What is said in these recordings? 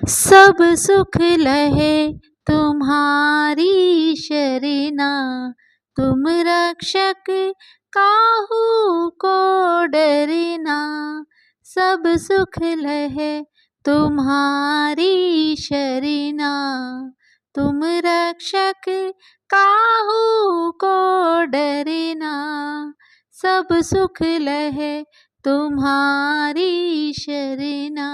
सब सुख लहे तुम्हारी शरणा, तुम रक्षक काहू को डरना। सब सुख लहे तुम्हारी शरणा, तुम रक्षक काहू को डरना। सब सुख लहे तुम्हारी शरणा,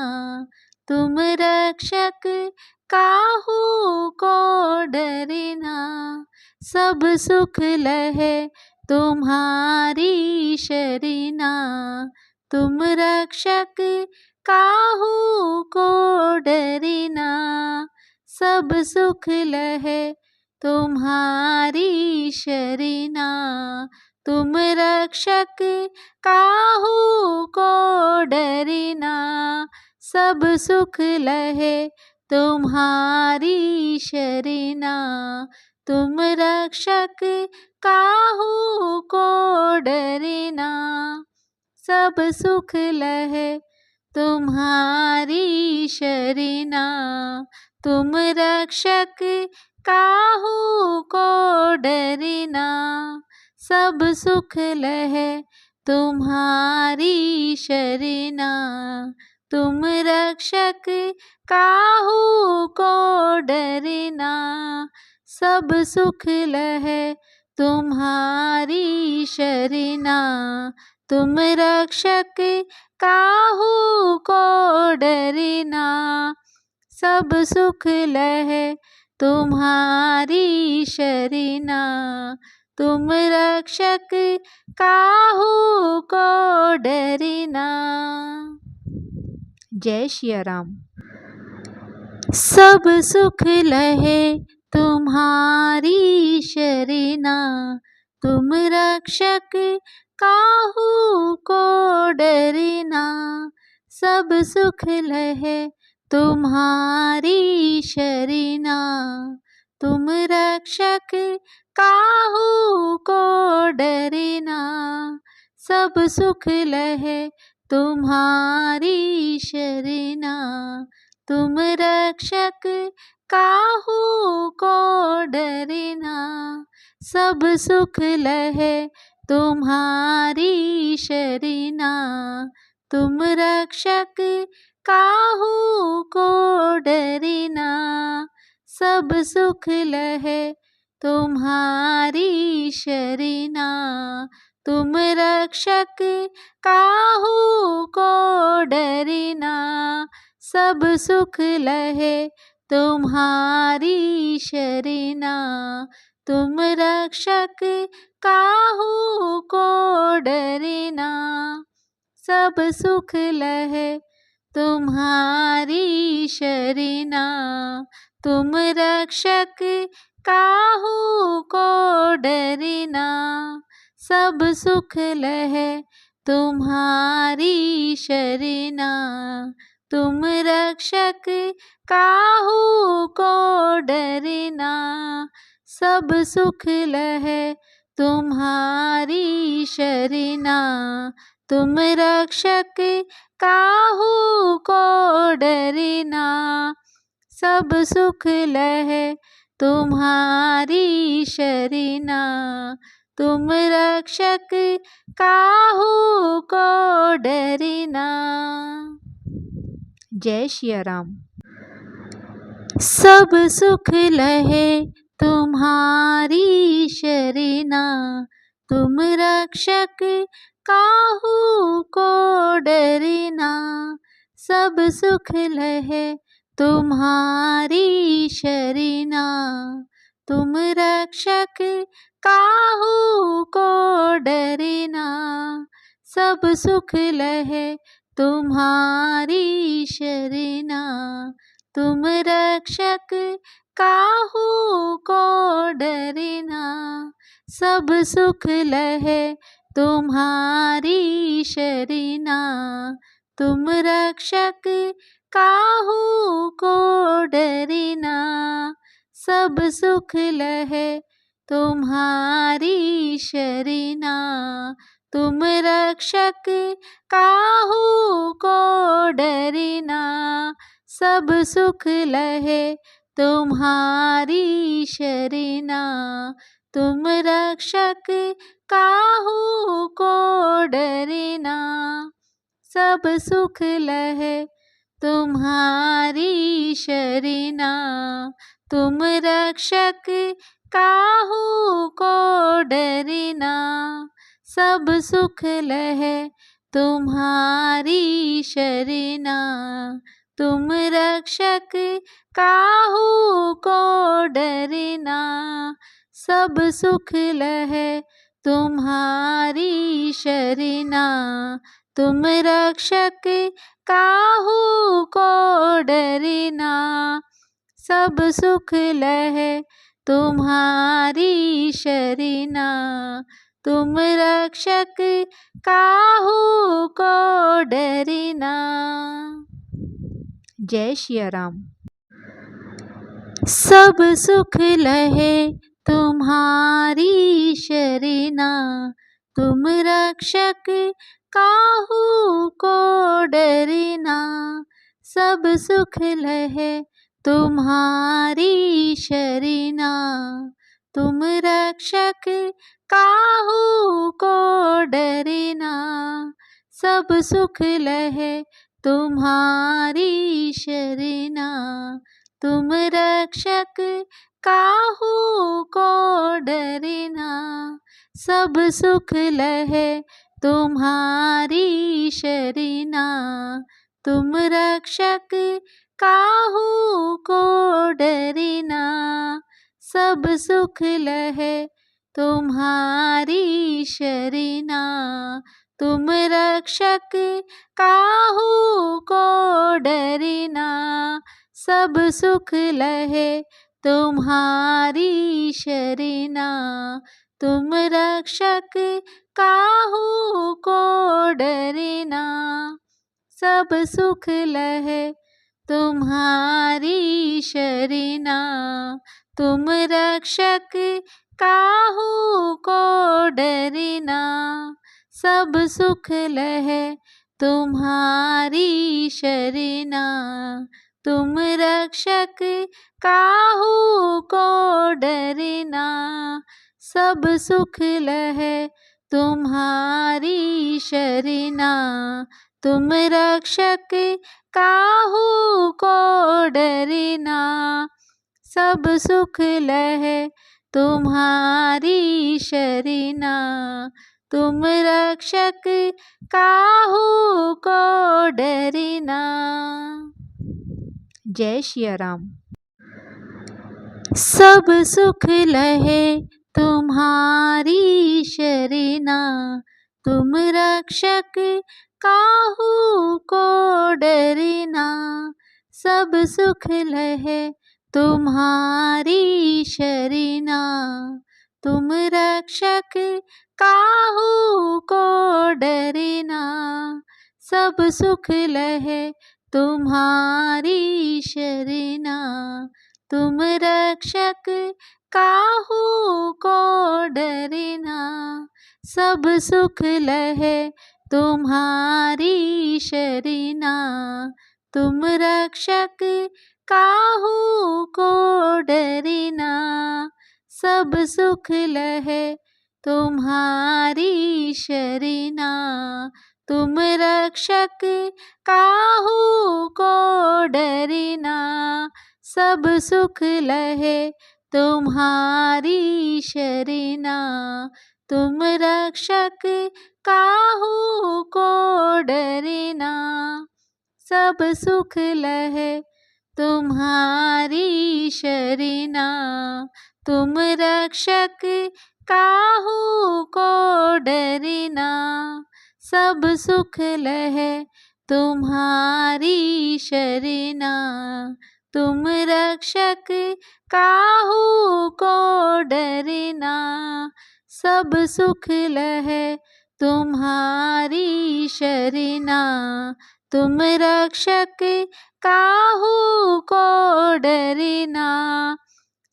तुम रक्षक काहू को डरना। सब सुख लहे तुम्हारी शरणा, तुम रक्षक काहू को डरना। सब सुख लहे तुम्हारी शरणा, तुम रक्षक काहू को डरना। सब सुख लहे तुम्हारी शरणा, तुम रक्षक काहू को डरना। सब सुख लहे तुम्हारी शरणा, तुम रक्षक काहू को डरना। सब सुख लहे तुम्हारी शरणा, तुम रक्षक काहू को डरना। सब सुख लहे तुम्हारी शरणा, तुम रक्षक काहू को डरना। सब सुख लहे तुम्हारी शरणा, तुम रक्षक काहू को डरना। जय सिया राम। सब सुख लहे तुम्हारी शरणा, तुम रक्षक काहू को डरना। सब सुख लहे तुम्हारी शरणा, तुम रक्षक काहू को डरना। सब सुख लहे तुम्हारी शरणा, तुम रक्षक काहू को डरना। सब सुख लहे तुम्हारी शरणा, तुम रक्षक काहू को डरना। सब सुख लहे तुम्हारी शरणा, तुम रक्षक काहू को डरना। सब सुख लहे तुम्हारी शरणा, तुम रक्षक काहू को डरना। सब सुख लहे तुम्हारी शरणा, तुम रक्षक काहू को डरना। सब सुख लहे तुम्हारी शरणा, तुम रक्षक काहू को डरना। सब सुख लहे तुम्हारी शरणा, तुम रक्षक काहू को डरना। सब सुख लहे तुम्हारी शरणा, तुम रक्षक काहू को डरना। जय सिया राम। सब सुख लहे तुम्हारी शरणा, तुम रक्षक काहू को डरना। सब सुख लहे तुम्हारी शरणा, तुम रक्षक काहू को डरना। सब सुख लहे तुम्हारी शरणा, तुम रक्षक काहू को डरना। सब सुख लहे तुम्हारी शरणा, तुम रक्षक काहू को डरना। सब सुख लहे तुम्हारी शरणा, तुम रक्षक काहू को डरना। सब सुख लहे तुम्हारी शरणा। तुम रक्षक काहू को डरना। सब सुख लहे तुम्हारी शरणा। तुम रक्षक काहू को डरना। सब सुख लहे तुम्हारी शरणा। तुम रक्षक काहू को डरना। सब सुख लहे तुम्हारी शरणा। तुम रक्षक काहू को डरना। सब सुख लहे तुम्हारी शरणा। तुम रक्षक काहू को डरना। जय सिया राम। सब सुख लहे तुम्हारी शरणा। तुम रक्षक काहू को डरना। सब सुख लहे तुम्हारी शरणा। तुम रक्षक काहू को डरना। सब सुख लहे तुम्हारी शरणा। तुम रक्षक काहू को डरना। सब सुख लहे तुम्हारी शरणा। तुम रक्षक काहू को डरना। सब सुख लहे तुम्हारी शरणा। तुम रक्षक काहू को डरना। सब सुख लहे तुम्हारी शरणा। तुम रक्षक काहू को डरना। सब सुख लहे तुम्हारी शरणा। तुम रक्षक काहू को डरना। सब सुख लहे तुम्हारी शरणा। तुम रक्षक काहू को डरना। सब सुख लहे तुम्हारी शरणा। तुम रक्षक काहू को डरना। सब सुख लहे तुम्हारी शरणा। तुम रक्षक काहू को डरना। सब सुख लहे तुम्हारी शरणा। तुम रक्षक काहू को डरना। सब सुख लहे तुम्हारी शरणा। तुम रक्षक काहू को डरना। सब सुख लहे तुम्हारी शरणा। तुम रक्षक काहू को डरना। सब सुख लहे तुम्हारी शरणा। तुम रक्षक काहू को डरना। सब सुख लहे तुम्हारी शरणा। तुम रक्षक काहू को डरना। जय सिया राम। सब सुख लहे तुम्हारी शरणा। तुम रक्षक काहू को डरना। सब सुख लहे तुम्हारी शरणा। तुम रक्षक काहू को डरना। सब सुख लहे तुम्हारी शरणा। तुम रक्षक काहू को डरना। सब सुख लहे तुम्हारी शरणा। तुम रक्षक काहू को डरना। सब सुख लहे तुम्हारी शरणा। तुम रक्षक काहू को डरना। सब सुख लहे तुम्हारी शरणा। तुम रक्षक काहू को डरना। सब सुख लहे तुम्हारी शरणा। तुम रक्षक काहू को डरना। सब सुख लहे तुम्हारी शरणा। तुम रक्षक काहू को डरना। सब सुख लहे तुम्हारी शरणा। तुम रक्षक काहू को डरना।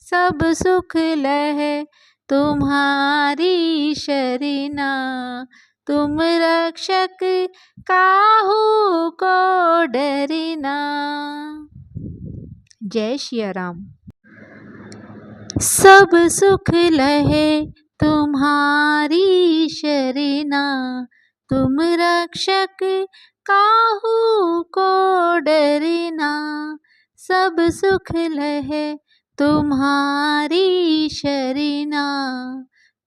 सब सुख लहे तुम्हारी शरणा। तुम रक्षक काहू को डरना। जय सिया राम। सब सुख लहे तुम्हारी शरणा, तुम रक्षक काहू को डरना। सब सुख लहे तुम्हारी शरणा,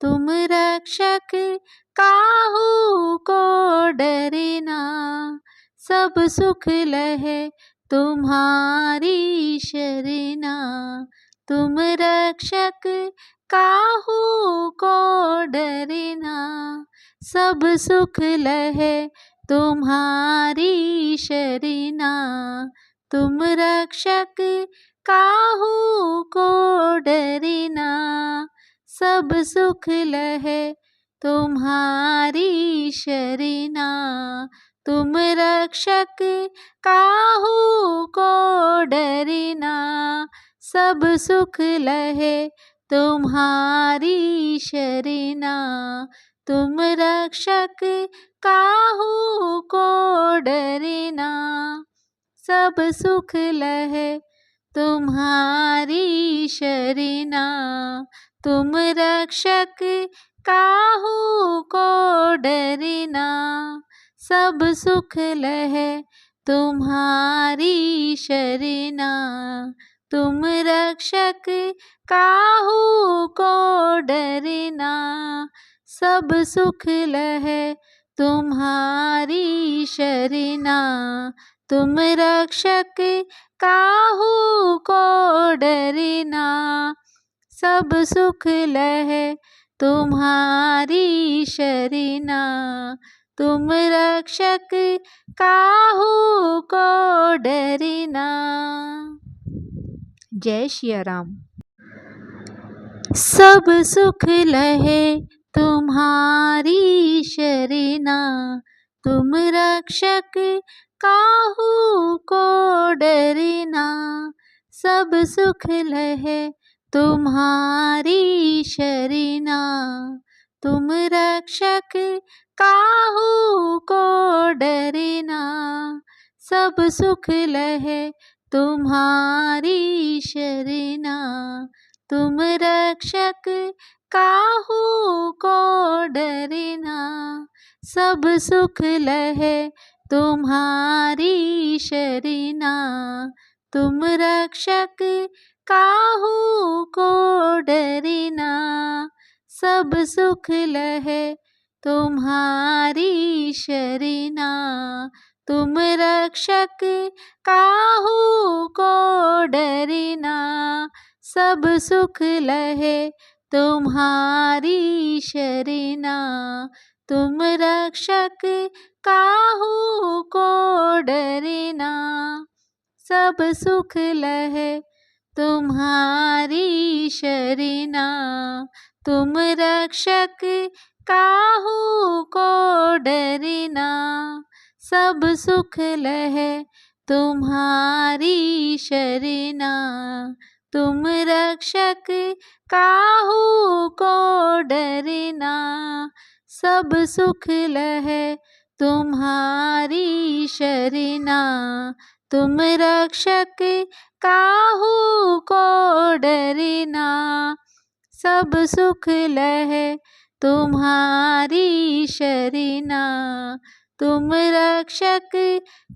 तुम रक्षक काहू को डरना। सब सुख लहे तुम्हारी शरणा, तुम रक्षक काहू को डरना। सब सुख लहे तुम्हारी शरणा, तुम रक्षक काहू को डरना। सब सुख लहे तुम्हारी शरणा, तुम रक्षक काहू को डरना। सब सुख लहे तुम्हारी शरणा, तुम रक्षक काहू को डरना। सब सुख लहे तुम्हारी शरणा, तुम रक्षक काहू को डरना। सब सुख लहे तुम्हारी शरणा, तुम रक्षक काहू को डरना। सब सुख लहे तुम्हारी शरणा, तुम रक्षक काहू को डरना। सब सुख लहे तुम्हारी शरणा, तुम रक्षक काहू को डरना। जय सिया राम। सब सुख लहे तुम्हारी शरणा, तुम रक्षक काहू को डरना। सब सुख लहे तुम्हारी शरणा, तुम रक्षक काहू को डरना। सब सुख लहे तुम्हारी शरणा, तुम रक्षक काहू को डरना। सब सुख लहे तुम्हारी शरणा, तुम रक्षक काहू को डरना। सब सुख लहे तुम्हारी शरणा, तुम रक्षक काहू को डरना। सब सुख लहे तुम्हारी शरणा, तुम रक्षक काहू को डरना। सब सुख लहे तुम्हारी शरणा, तुम रक्षक काहू को डरना। सब सुख लहे तुम्हारी शरणा, तुम रक्षक काहू को डरना। सब सुख लहे तुम्हारी शरणा, तुम रक्षक काहू को डरना। सब सुख लहे तुम्हारी शरणा, तुम रक्षक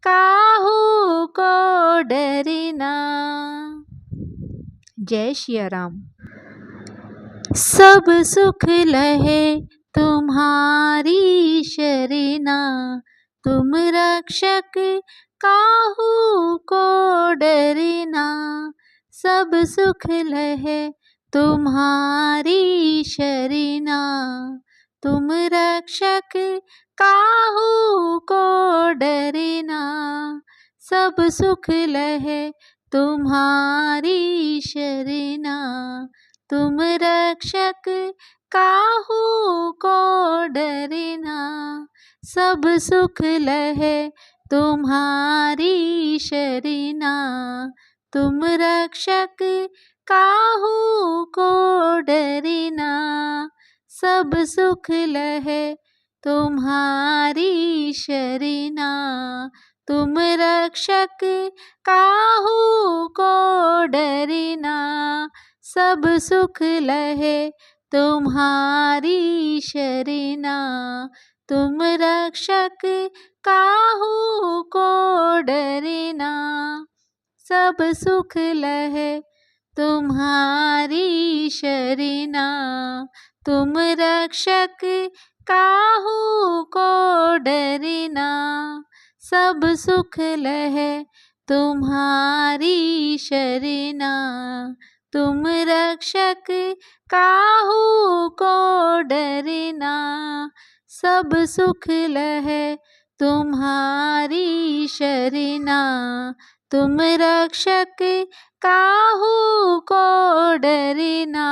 काहू को डरना। जय सिया राम। सब सुख लहे तुम्हारी शरणा, तुम रक्षक काहू को डरना। सब सुख लहे तुम्हारी शरणा, तुम रक्षक काहू को डरना। सब सुख लहे तुम्हारी शरणा, तुम रक्षक काहू को डरना। सब सुख लहे तुम्हारी शरणा, तुम रक्षक काहू को डरना। सब सुख लहे तुम्हारी शरणा, तुम रक्षक काहू को डरना, सब सुख लहे तुम्हारी शरणा। तुम रक्षक काहू को डरना, सब सुख लहे तुम्हारी शरणा। तुम रक्षक काहू को डरना, सब सुख लहे तुम्हारी शरणा। तुम रक्षक काहू को डरना, सब सुख लहे तुम्हारी शरणा। तुम रक्षक काहू को डरना,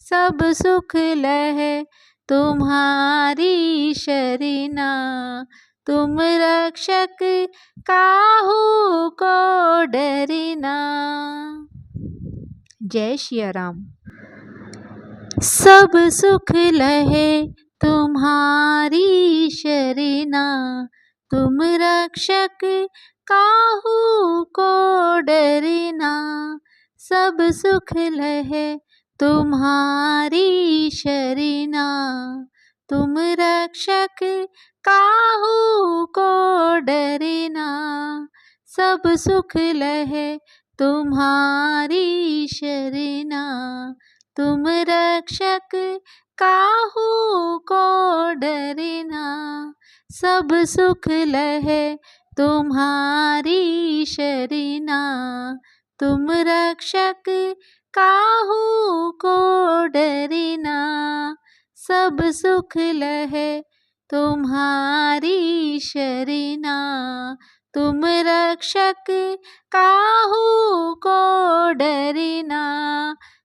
सब सुख लहे तुम्हारी शरणा। तुम रक्षक काहू को डरना। जय सिया राम। सब सुख लहे तुम्हारी शरणा। तुम रक्षक काहू को डरना, सब सुख लहे तुम्हारी शरणा। तुम रक्षक काहू को डरना, सब सुख लहे तुम्हारी शरणा। तुम रक्षक काहू को डरना, सब सुख लहे तुम्हारी शरणा। तुम रक्षक काहू को डरना, सब सुख लहे तुम्हारी शरणा। तुम रक्षक काहू को डरना,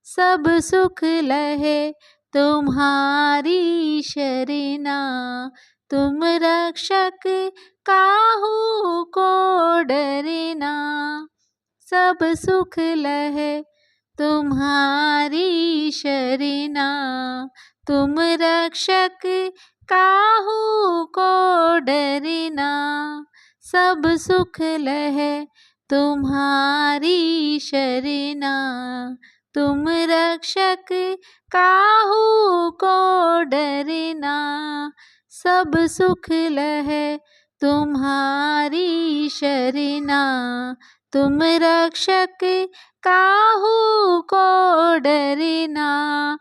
सब सुख लहे तुम्हारी शरणा। तुम रक्षक काहू को डरना, सब सुख लहे तुम्हारी शरणा। तुम रक्षक काहू को डरना, सब सुख लहे तुम्हारी शरणा। तुम रक्षक काहू को डरना, सब सुख लहे तुम्हारी शरणा। तुम रक्षक काहू को डरना,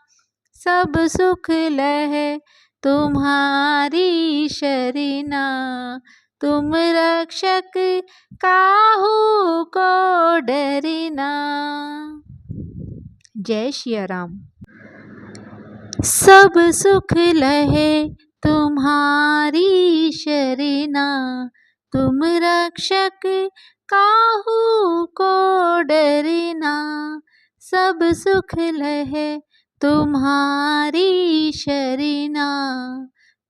सब सुख लहे तुम्हारी शरणा। तुम रक्षक काहू को डरना। जय सिया राम। सब सुख लहे तुम्हारी शरणा। तुम रक्षक काहू को डरना, सब सुख लहे तुम्हारी शरणा।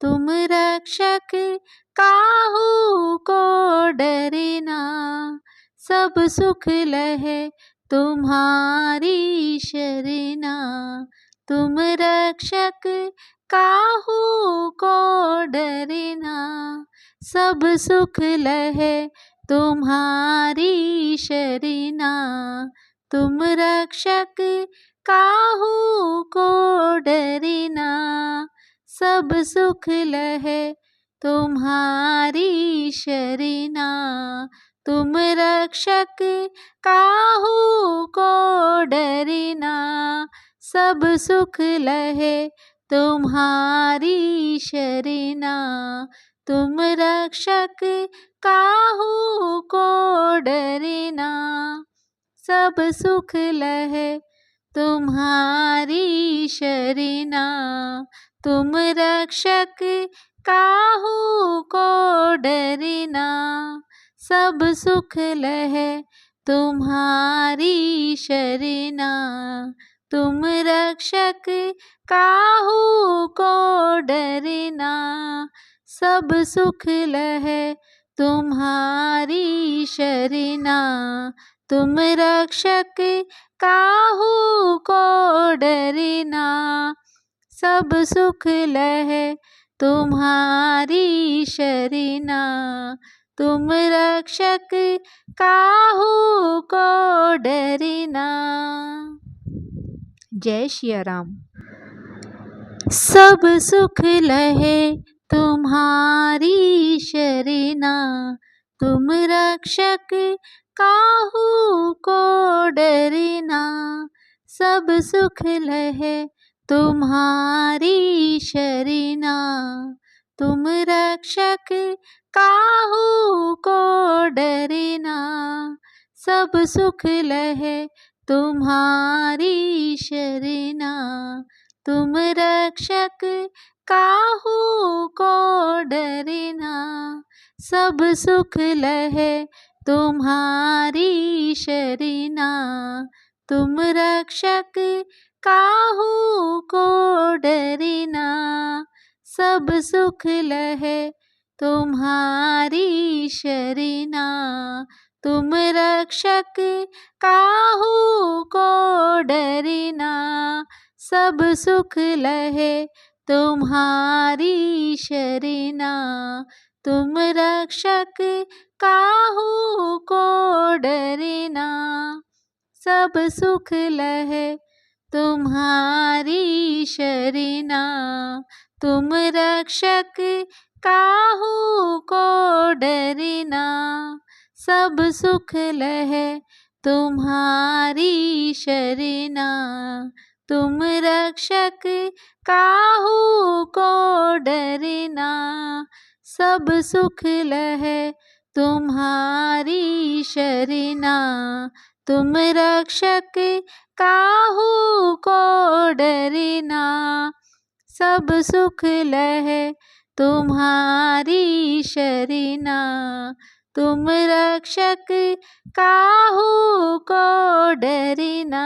तुम रक्षक काहू को डरना, सब सुख लहे तुम्हारी शरणा। तुम रक्षक काहू को डरना, सब सुख लहे तुम्हारी शरणा। तुम रक्षक काहू को डरना, सब सुख लहे तुम्हारी शरणा। तुम रक्षक काहू को डरना, सब सुख लहे तुम्हारी शरणा। तुम रक्षक काहू को डरना, सब सुख लहे तुम्हारी शरणा। तुम रक्षक काहू को डरना, सब सुख लहे तुम्हारी शरणा। तुम रक्षक काहू को डरना, सब सुख लहे तुम्हारी शरणा। तुम रक्षक काहू को डरना, सब सुख लहे तुम्हारी शरणा। तुम रक्षक काहू को डरना। जय सिया राम। सब सुख लहे तुम्हारी शरणा, तुम रक्षक काहू को डरना। सब सुख लहे तुम्हारी शरणा, तुम रक्षक काहू को डरना। सब सुख लहे तुम्हारी शरणा, तुम रक्षक काहू को डरना। सब सुख लहे तुम्हारी शरणा, तुम रक्षक काहू को डरना। सब सुख लहे तुम्हारी शरणा, तुम रक्षक काहू को डरना। सब सुख लहे तुम्हारी शरणा, तुम रक्षक काहू को डरना। सब सुख लहे तुम्हारी शरणा, तुम रक्षक काहू को डरना। सब सुख लहे तुम्हारी शरणा, तुम रक्षक काहू को डरना। सब सुख लहे तुम्हारी शरणा, तुम रक्षक काहू को डरना। सब सुख लहे तुम्हारी शरणा, तुम रक्षक काहू को डरना।